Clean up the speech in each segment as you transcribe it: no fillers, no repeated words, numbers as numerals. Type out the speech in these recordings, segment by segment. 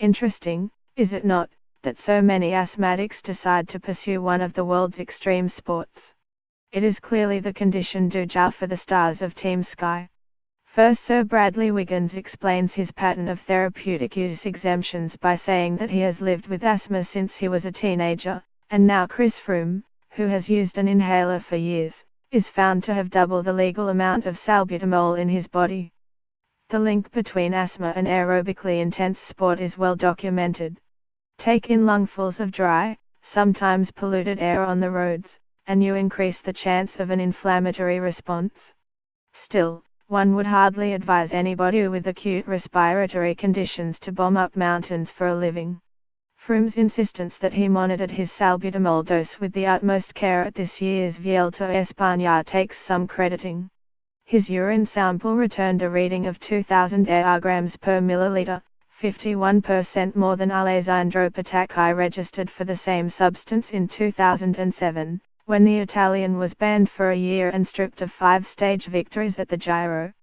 Interesting, is it not, that so many asthmatics decide to pursue one of the world's extreme sports? It is clearly the condition du jour for the stars of Team Sky. First, Sir Bradley Wiggins explains his pattern of therapeutic use exemptions by saying that he has lived with asthma since he was a teenager, and now Chris Froome, who has used an inhaler for years, is found to have double the legal amount of salbutamol in his body. The link between asthma and aerobically intense sport is well documented. Take in lungfuls of dry, sometimes polluted air on the roads, and you increase the chance of an inflammatory response. Still, one would hardly advise anybody with acute respiratory conditions to bomb up mountains for a living. Froome's insistence that he monitored his salbutamol dose with the utmost care at this year's Vuelta a España takes some crediting. His urine sample returned a reading of 2,000 grams per milliliter, 51% more than Alessandro Patacchi registered for the same substance in 2007, when the Italian was banned for a year and stripped of 5-stage victories at the Giro.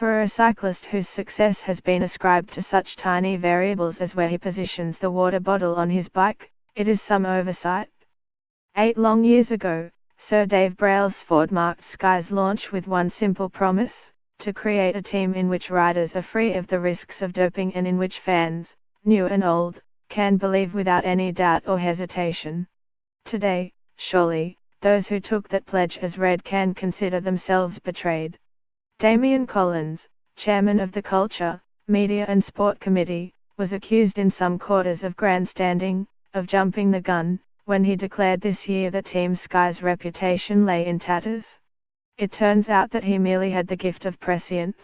For a cyclist whose success has been ascribed to such tiny variables as where he positions the water bottle on his bike, it is some oversight. 8 long years ago, Sir Dave Brailsford marked Sky's launch with one simple promise: to create a team in which riders are free of the risks of doping and in which fans, new and old, can believe without any doubt or hesitation. Today, surely, those who took that pledge as read can consider themselves betrayed. Damian Collins, chairman of the Culture, Media and Sport Committee, was accused in some quarters of grandstanding, of jumping the gun, when he declared this year that Team Sky's reputation lay in tatters. It turns out that he merely had the gift of prescience.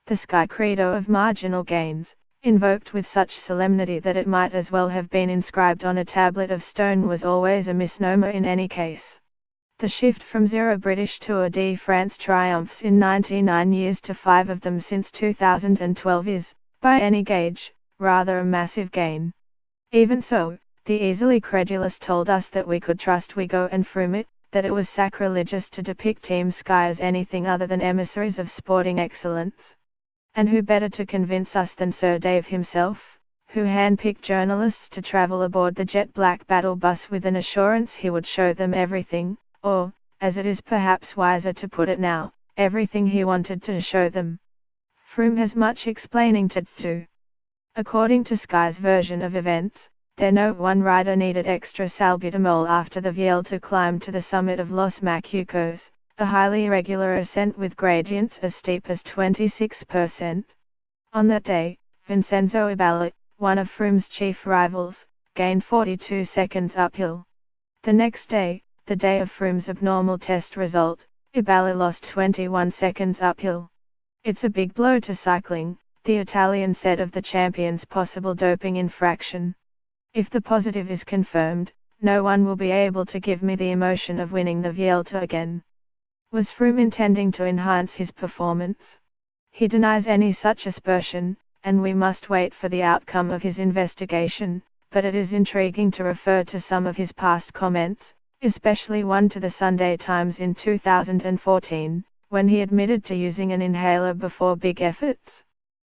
The Sky credo of marginal gains, invoked with such solemnity that it might as well have been inscribed on a tablet of stone, was always a misnomer in any case. The shift from 0 British Tour de France triumphs in 99 years to 5 of them since 2012 is, by any gauge, rather a massive gain. Even so, the easily credulous told us that we could trust Wigo and Froome, that it was sacrilegious to depict Team Sky as anything other than emissaries of sporting excellence. And who better to convince us than Sir Dave himself, who handpicked journalists to travel aboard the jet black battle bus with an assurance he would show them everything, or, as it is perhaps wiser to put it now, everything he wanted to show them. Froome has much explaining to do. According to Sky's version of events, no one rider needed extra salbutamol after the Vuelta climb to the summit of Los Macucos, a highly irregular ascent with gradients as steep as 26%. On that day, Vincenzo Nibali, one of Froome's chief rivals, gained 42 seconds uphill. The next day, the day of Froome's abnormal test result, Nibali lost 21 seconds uphill. "It's a big blow to cycling," the Italian said of the champion's possible doping infraction. "If the positive is confirmed, no one will be able to give me the emotion of winning the Vuelta again." Was Froome intending to enhance his performance? He denies any such aspersion, and we must wait for the outcome of his investigation, but it is intriguing to refer to some of his past comments, especially one to the Sunday Times in 2014, when he admitted to using an inhaler before big efforts.